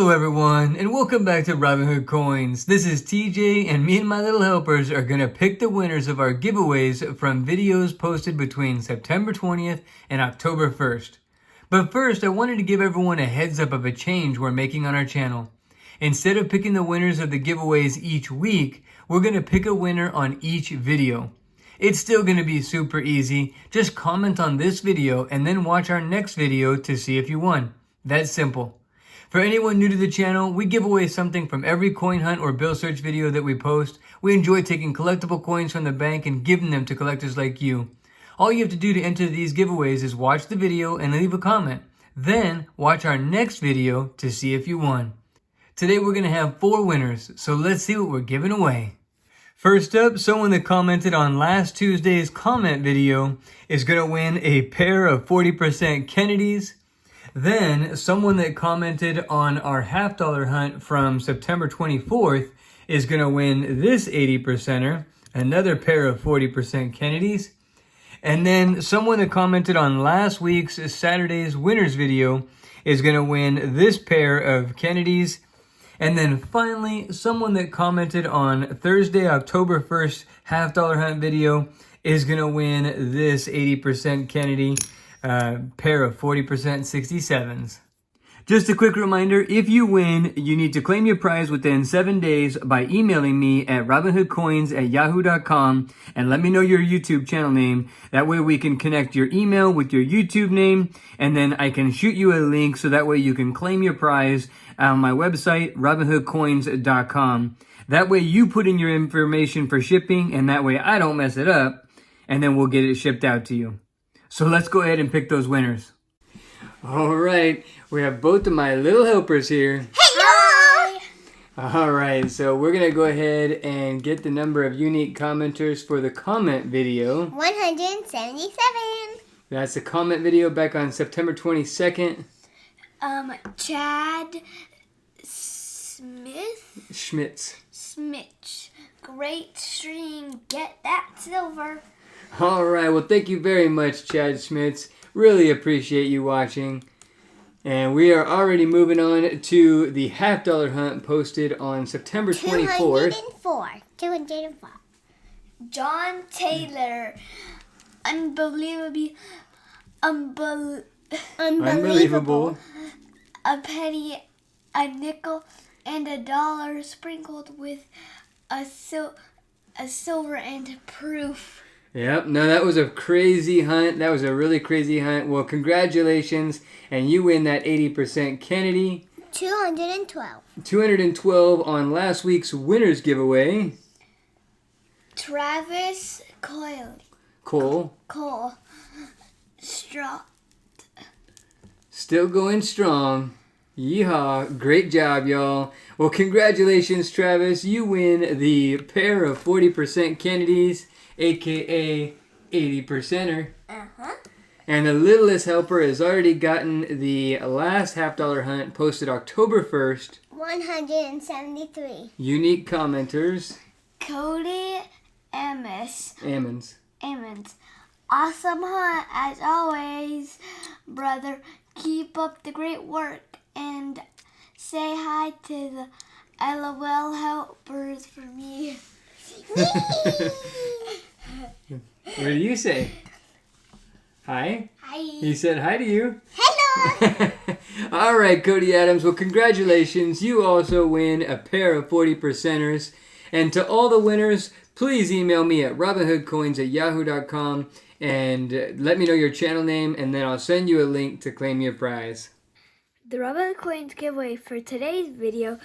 Hello everyone, and welcome back to Robinhood Coins. This is TJ, and me and my little helpers are going to pick the winners of our giveaways from videos posted between September 20th and October 1st. But first, I wanted to give everyone a heads up of a change we're making on our channel. Instead of picking the winners of the giveaways each week, we're going to pick a winner on each video. It's still going to be super easy. Just comment on this video and then watch our next video to see if you won. That's simple. For anyone new to the channel, we give away something from every coin hunt or bill search video that we post. We enjoy taking collectible coins from the bank and giving them to collectors like you. All you have to do to enter these giveaways is watch the video and leave a comment. Then watch our next video to see if you won. Today we're going to have 4 winners, so let's see what we're giving away. First up, someone that commented on last Tuesday's comment video is going to win a pair of 40% Kennedys. Then, someone that commented on our $half hunt from September 24th is going to win this 80%er, another pair of 40% Kennedys. And then, someone that commented on last week's Saturday's winners video is going to win this pair of Kennedys. And then finally, someone that commented on Thursday, October 1st $half hunt video is going to win this 80% Kennedy. Pair of 40% 67s. Just a quick reminder, if you win, you need to claim your prize within 7 days by emailing me at robinhoodcoins@yahoo.com and let me know your YouTube channel name. That way we can connect your email with your YouTube name, and then I can shoot you a link so that way you can claim your prize on my website, robinhoodcoins.com. That way you put in your information for shipping, and that way I don't mess it up, and then we'll get it shipped out to you. So let's go ahead and pick those winners. All right, we have both of my little helpers here. Hello! All right, so we're going to go ahead and get the number of unique commenters for the comment video. 177. That's the comment video back on September 22nd. Chad Schmitz. Great stream. Get that silver. All right, well, thank you very much, Chad Schmitz. Really appreciate you watching. And we are already moving on to the $half hunt posted on September 24th. 204. John Taylor. Unbelievable. A penny, a nickel, and a dollar sprinkled with a silver and proof. Yep, no, that was a crazy hunt. That was a really crazy hunt. Well, congratulations, and you win that 80% Kennedy. 212. 212 on last week's winners giveaway. Travis Cole. Still going strong. Yeehaw. Great job, y'all. Well, congratulations, Travis. You win the pair of 40% Kennedys, aka 80%er. And the littlest helper has already gotten the last $half hunt posted October 1st. 173. Unique commenters. Cody Ammons. Awesome hunt as always, brother. Keep up the great work and say hi to the LOL helpers for me. What do you say? Hi? Hi. He said hi to you. Hello. All right, Cody Adams. Well, congratulations. You also win a pair of 40%ers. And to all the winners, please email me at robinhoodcoins@yahoo.com and let me know your channel name, and then I'll send you a link to claim your prize. The Robinhood Coins giveaway for today's video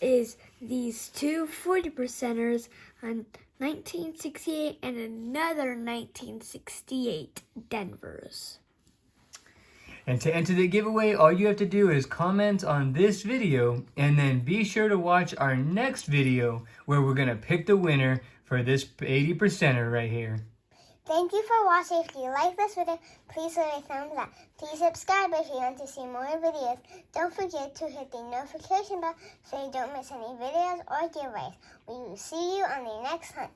is these 2 40%ers on 1968 and another 1968 Denvers. And to enter the giveaway, all you have to do is comment on this video, and then be sure to watch our next video where we're going to pick the winner for this 80%er right here. Thank you for watching. If you like this video, please leave a thumbs up. Please subscribe if you want to see more videos. Don't forget to hit the notification bell so you don't miss any videos or giveaways. We will see you on the next hunt.